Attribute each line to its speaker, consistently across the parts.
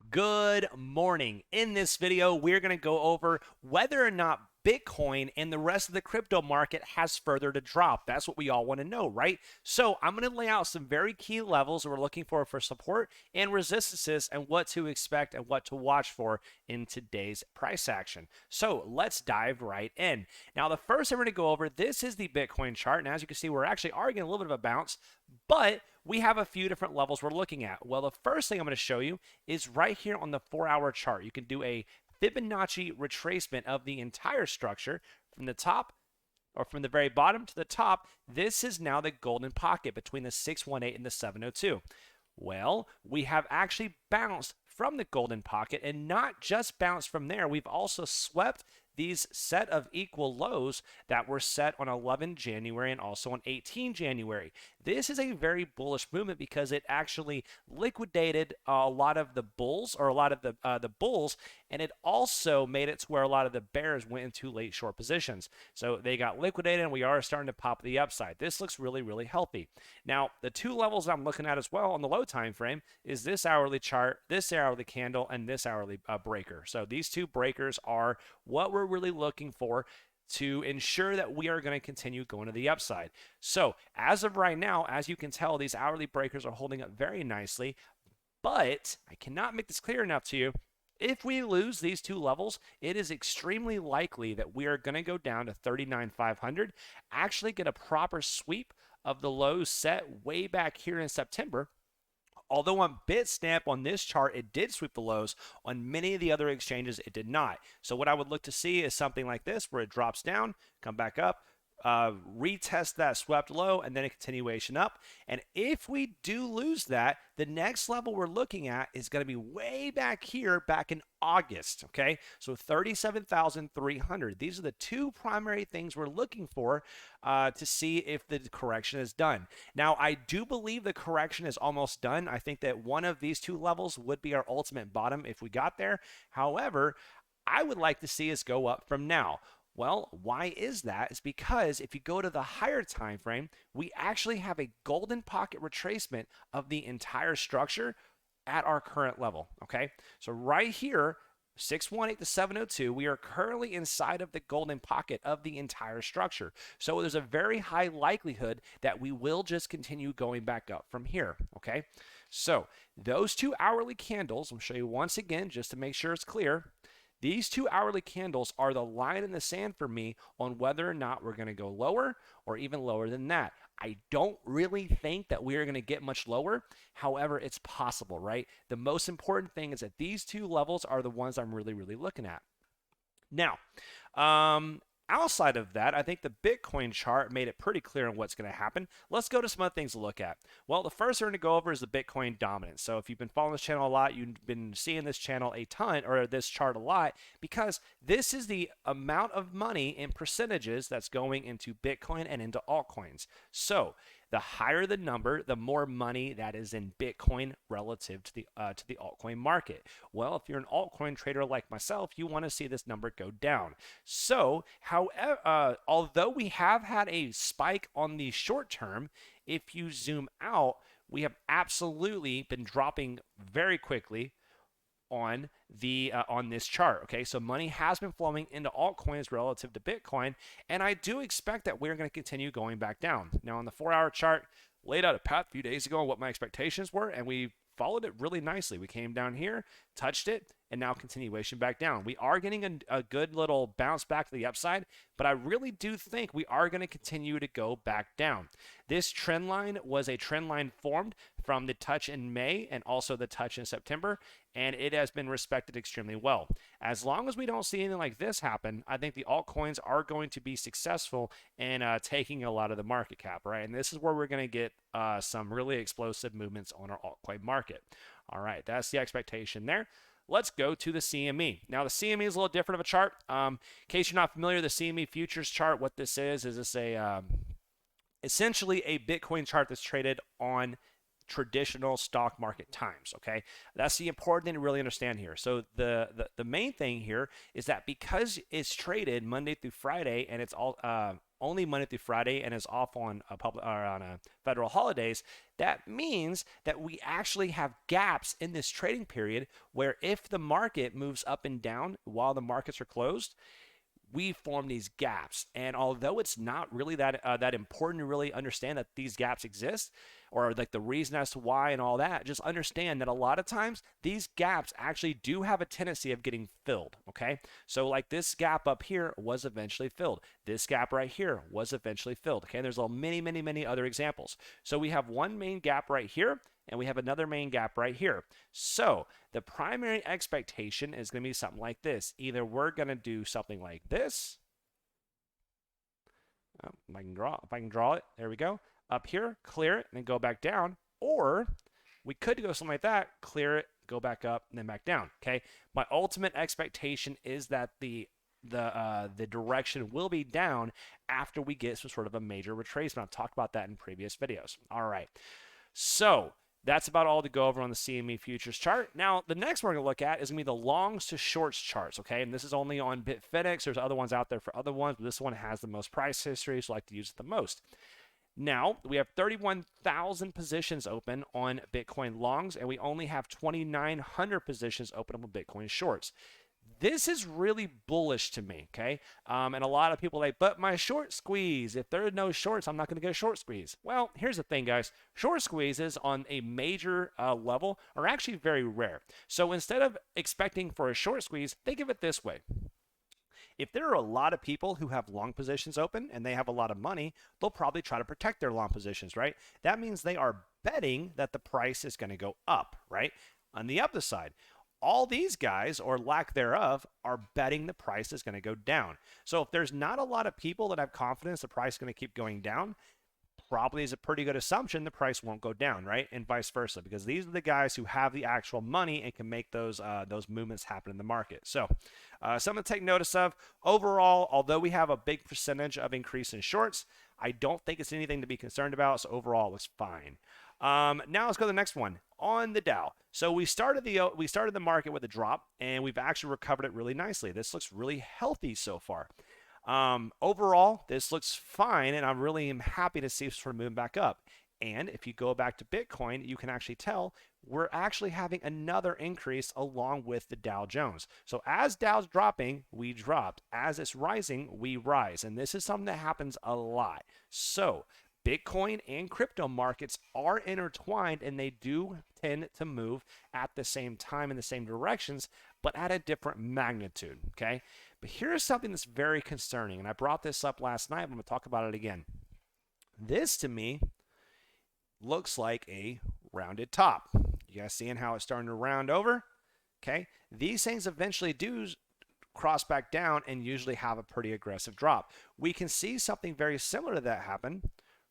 Speaker 1: Good morning. In this video, we're going to go over whether or not Bitcoin and the rest of the crypto market has further to drop. That's what we all want to know, right? So I'm going to lay out some very key levels we're looking for support and resistances and what to expect and what to watch for in today's price action. So let's dive right in. Now, the first thing we're going to go over, this is the Bitcoin chart. And as you can see, we're actually getting a little bit of a bounce, but we have a few different levels we're looking at. Well, the first thing I'm going to show you is right here on the 4-hour chart. You can do a Fibonacci retracement of the entire structure from the top or from the very bottom to the top. This is now the golden pocket between the 618 and the 702. Well, we have actually bounced from the golden pocket, and not just bounced from there, we've also swept these set of equal lows that were set on 11 January and also on 18 January. This is a very bullish movement because it actually liquidated a lot of the bulls, or a lot of the bulls, and it also made it to where a lot of the bears went into late short positions. So they got liquidated, and we are starting to pop the upside. This looks really, really healthy. Now, the two levels I'm looking at as well on the low time frame is this hourly chart, this hourly candle, and this hourly breaker. So these two breakers are what we're really looking for to ensure that we are going to continue going to the upside. So as of right now, as you can tell, these hourly breakers are holding up very nicely, but I cannot make this clear enough to you. If we lose these two levels, it is extremely likely that we are going to go down to 39,500, actually get a proper sweep of the lows set way back here in September. Although on Bitstamp on this chart, it did sweep the lows, on many of the other exchanges, it did not. So what I would look to see is something like this, where it drops down, come back up, retest that swept low, and then a continuation up. And if we do lose that, the next level we're looking at is going to be way back here, back in August. Okay, so 37,300. These are the two primary things we're looking for to see if the correction is done. Now, I do believe the correction is almost done. I think that one of these two levels would be our ultimate bottom if we got there. However, I would like to see us go up from now. Well, why is that? It's because if you go to the higher time frame, we actually have a golden pocket retracement of the entire structure at our current level. Okay, so right here, 618 to 702, we are currently inside of the golden pocket of the entire structure. So there's a very high likelihood that we will just continue going back up from here. Okay, so those two hourly candles, I'll show you once again just to make sure it's clear. These two hourly candles are the line in the sand for me on whether or not we're going to go lower or even lower than that. I don't really think that we are going to get much lower. However, it's possible, right? The most important thing is that these two levels are the ones I'm really, really looking at. Now, outside of that, I think the Bitcoin chart made it pretty clear on what's going to happen. Let's go to some other things to look at. Well, the first we're going to go over is the Bitcoin dominance. So if you've been following this channel a lot, you've been seeing this channel a ton, or this chart a lot, because this is the amount of money in percentages that's going into Bitcoin and into altcoins. So the higher the number, the more money that is in Bitcoin relative to the altcoin market. Well, if you're an altcoin trader like myself, you want to see this number go down. So, however, although we have had a spike on the short term, if you zoom out, we have absolutely been dropping very quickly on this chart. Okay, so money has been flowing into altcoins relative to Bitcoin, and I do expect that we're going to continue going back down. Now, on the 4-hour chart, laid out a path a few days ago on what my expectations were, and we followed it really nicely. We came down here, touched it, and now continuation back down. We are getting a good little bounce back to the upside, but I really do think we are going to continue to go back down. This trend line was a trend line formed from the touch in May and also the touch in September, and it has been respected extremely well. As long as we don't see anything like this happen, I think the altcoins are going to be successful in taking a lot of the market cap, right? And this is where we're going to get some really explosive movements on our altcoin market. All right, that's the expectation there. Let's go to the CME. Now, the CME is a little different of a chart. In case you're not familiar, the CME futures chart, what this is this essentially a Bitcoin chart that's traded on traditional stock market times. Okay, that's the important thing to really understand here. So the main thing here is that because it's traded Monday through Friday, and it's all only Monday through Friday and is off on a public or on a federal holidays, that means that we actually have gaps in this trading period where if the market moves up and down while the markets are closed, we form these gaps. And although it's not really that important to really understand that these gaps exist, or like the reason as to why and all that, just understand that a lot of times these gaps actually do have a tendency of getting filled. Okay, so like this gap up here was eventually filled. This gap right here was eventually filled. Okay, and there's many other examples. So we have one main gap right here, and we have another main gap right here. So the primary expectation is going to be something like this. Either we're going to do something like this. If I can draw it, there we go. Up here, clear it, and then go back down. Or we could go something like that, clear it, go back up, and then back down. Okay. My ultimate expectation is that the direction will be down after we get some sort of a major retracement. I've talked about that in previous videos. All right. So that's about all to go over on the CME futures chart. Now, the next one we're going to look at is going to be the longs to shorts charts, okay? And this is only on Bitfinex. There's other ones out there for other ones, but this one has the most price history, so I like to use it the most. Now, we have 31,000 positions open on Bitcoin longs, and we only have 2,900 positions open on Bitcoin shorts. This is really bullish to me, okay? And a lot of people are like, but my short squeeze, if there are no shorts, I'm not going to get a short squeeze. Well, here's the thing, guys. Short squeezes on a major level are actually very rare. So instead of expecting for a short squeeze, think of it this way. If there are a lot of people who have long positions open and they have a lot of money, they'll probably try to protect their long positions, right? That means they are betting that the price is going to go up, right? On the other side, all these guys, or lack thereof, are betting the price is going to go down. So if there's not a lot of people that have confidence the price is going to keep going down, probably is a pretty good assumption the price won't go down, right? And vice versa, because these are the guys who have the actual money and can make those movements happen in the market. So something to take notice of. Overall, although we have a big percentage of increase in shorts, I don't think it's anything to be concerned about. So overall, it looks fine. Now let's go to the next one on the Dow. So we started the market with a drop, and we've actually recovered it really nicely. This looks really healthy so far. Overall, this looks fine, and I really am happy to see it sort of moving back up. And if you go back to Bitcoin, you can actually tell we're actually having another increase along with the Dow Jones. So as Dow's dropping, we dropped. As it's rising, we rise. And this is something that happens a lot. So Bitcoin and crypto markets are intertwined, and they do tend to move at the same time in the same directions, but at a different magnitude, okay? But here's something that's very concerning, and I brought this up last night. I'm going to talk about it again. This, to me, looks like a rounded top. You guys seeing how it's starting to round over? Okay? These things eventually do cross back down and usually have a pretty aggressive drop. We can see something very similar to that happen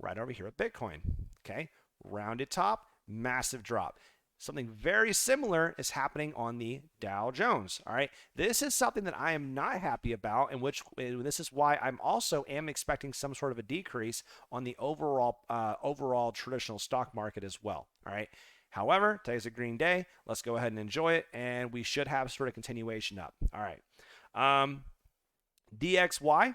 Speaker 1: right over here with Bitcoin. Okay? Rounded top, massive drop. Something very similar is happening on the Dow Jones. All right. This is something that I am not happy about, and this is why I'm also expecting some sort of a decrease on the overall traditional stock market as well. All right. However, today's a green day. Let's go ahead and enjoy it, and we should have sort of continuation up. All right. DXY.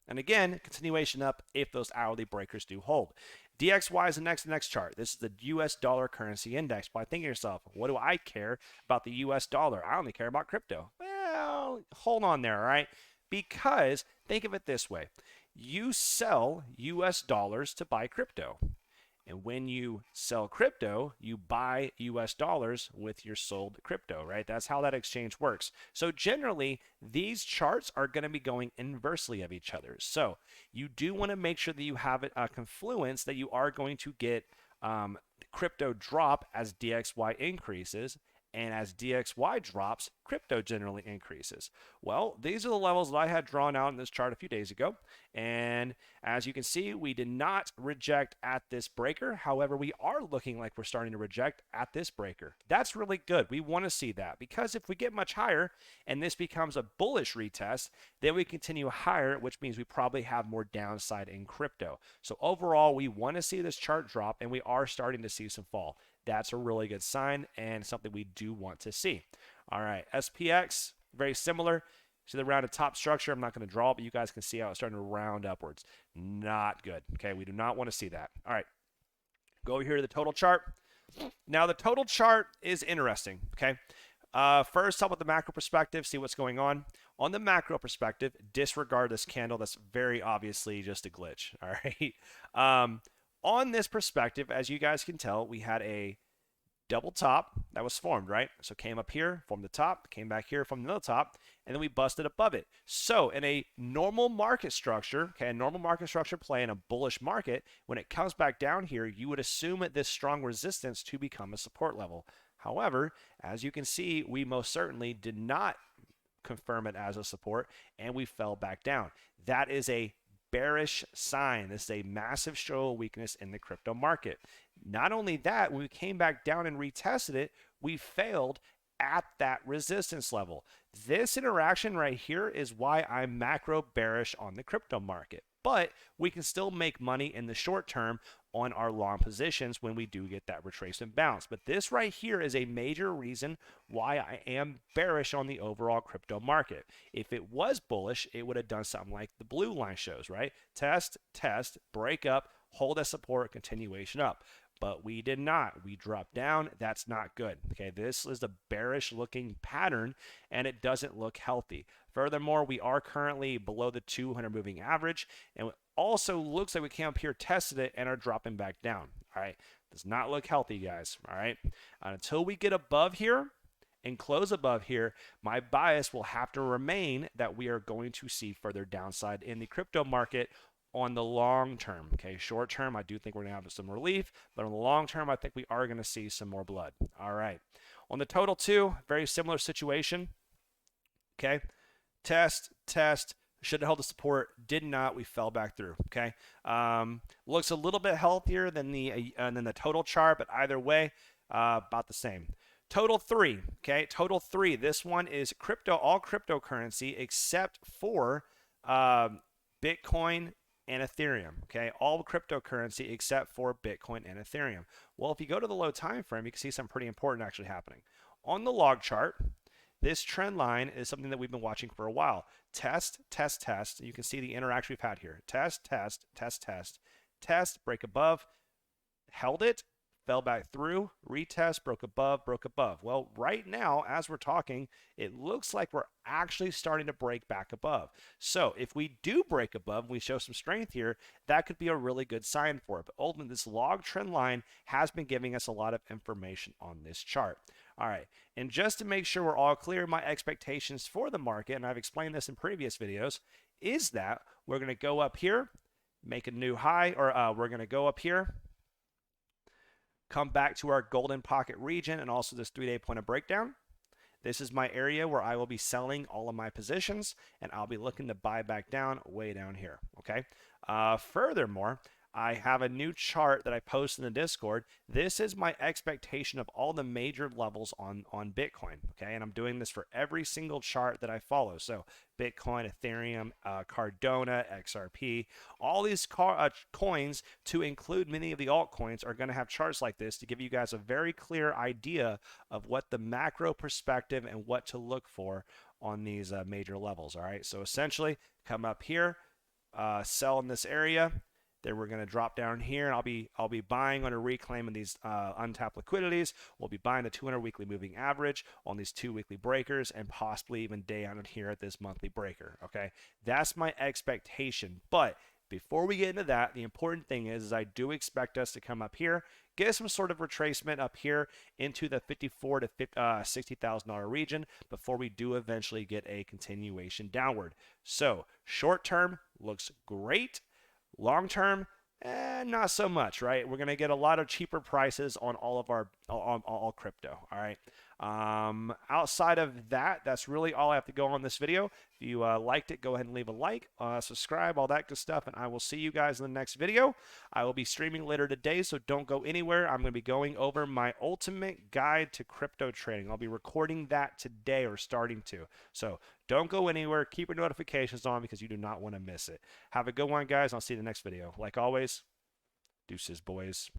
Speaker 1: And again, continuation up if those hourly breakers do hold. DXY is the next chart. This is the US dollar currency index. But think to yourself, what do I care about the US dollar? I only care about crypto. Well, hold on there, all right? Because think of it this way. You sell US dollars to buy crypto. And when you sell crypto, you buy US dollars with your sold crypto, right? That's how that exchange works. So generally, these charts are going to be going inversely of each other. So you do want to make sure that you have a confluence that you are going to get crypto drop as DXY increases. And as DXY drops, crypto generally increases. Well, these are the levels that I had drawn out in this chart a few days ago. And as you can see, we did not reject at this breaker. However, we are looking like we're starting to reject at this breaker. That's really good. We want to see that, because if we get much higher and this becomes a bullish retest, then we continue higher, which means we probably have more downside in crypto. So overall, we want to see this chart drop, and we are starting to see some fall. That's a really good sign and something we do want to see. All right, SPX, very similar. See the rounded top structure? I'm not going to draw it, but you guys can see how it's starting to round upwards. Not good. Okay, we do not want to see that. All right, go over here to the total chart. Now, the total chart is interesting, okay? First, talk about the macro perspective, see what's going on. On the macro perspective, disregard this candle. That's very obviously just a glitch, all right? On this perspective, as you guys can tell, we had a double top that was formed, right? So came up here, formed the top, came back here, formed another top, and then we busted above it. So in a normal market structure, okay, a normal market structure play in a bullish market, when it comes back down here, you would assume at this strong resistance to become a support level. However, as you can see, we most certainly did not confirm it as a support, and we fell back down. That is a bearish sign. This is a massive show of weakness in the crypto market. Not only that, when we came back down and retested it, we failed at that resistance level. This interaction right here is why I'm macro bearish on the crypto market. But we can still make money in the short term on our long positions when we do get that retracement bounce. But this right here is a major reason why I am bearish on the overall crypto market. If it was bullish, it would have done something like the blue line shows, right? Test, test, break up, hold as support, continuation up. But we did not. We dropped down. That's not good. Okay, this is a bearish looking pattern and it doesn't look healthy. Furthermore, we are currently below the 200 moving average, and it also looks like we came up here, tested it, and are dropping back down. All right, does not look healthy, guys. All right, until we get above here and close above here, my bias will have to remain that we are going to see further downside in the crypto market on the long term. Okay, short term, I do think we're going to have some relief, but on the long term, I think we are going to see some more blood. All right, on the total two, very similar situation. Okay, test, test, should have held the support, did not, we fell back through. Okay, looks a little bit healthier than the total chart, but either way, about the same. Total three, okay, total three. This one is crypto, all cryptocurrency except for Bitcoin and Ethereum. Okay, all cryptocurrency except for Bitcoin and Ethereum. Well, if you go to the low time frame, you can see something pretty important actually happening. On the log chart, this trend line is something that we've been watching for a while. Test, test, test. You can see the interaction we've had here. Test, test, test, test, test, break above, held it, fell back through, retest, broke above, broke above. Well, right now, as we're talking, it looks like we're actually starting to break back above. So if we do break above, we show some strength here, that could be a really good sign for it. But ultimately, this log trend line has been giving us a lot of information on this chart. All right, and just to make sure we're all clear, my expectations for the market, and I've explained this in previous videos, is that we're going to go up here, make a new high, or we're going to go up here, come back to our golden pocket region and also this 3-day point of breakdown. This is my area where I will be selling all of my positions, and I'll be looking to buy back down way down here, okay? Furthermore, I have a new chart that I post in the Discord. This is my expectation of all the major levels on Bitcoin, okay? And I'm doing this for every single chart that I follow. So Bitcoin, Ethereum, Cardano, XRP, all these coins, to include many of the altcoins, are going to have charts like this to give you guys a very clear idea of what the macro perspective and what to look for on these major levels, all right? So essentially, come up here, sell in this area. Then we're going to drop down here, and I'll be buying on a reclaim of these untapped liquidities. We'll be buying the 200 weekly moving average on these 2 weekly breakers, and possibly even day out here at this monthly breaker. Okay, that's my expectation. But before we get into that, the important thing is I do expect us to come up here, get some sort of retracement up here into the $54,000 to $60,000 region before we do eventually get a continuation downward. So short term looks great. Long term, not so much, right? We're going to get a lot of cheaper prices on all of our all crypto, all right? Outside of that, that's really all I have to go on this video. If you liked it, go ahead and leave a like, subscribe, all that good stuff, and I will see you guys in the next video. I will be streaming later today, so don't go anywhere. I'm going to be going over my ultimate guide to crypto trading. I'll be recording that today, or starting to. So don't go anywhere. Keep your notifications on because you do not want to miss it. Have a good one, guys. I'll see you in the next video. Like always, deuces, boys.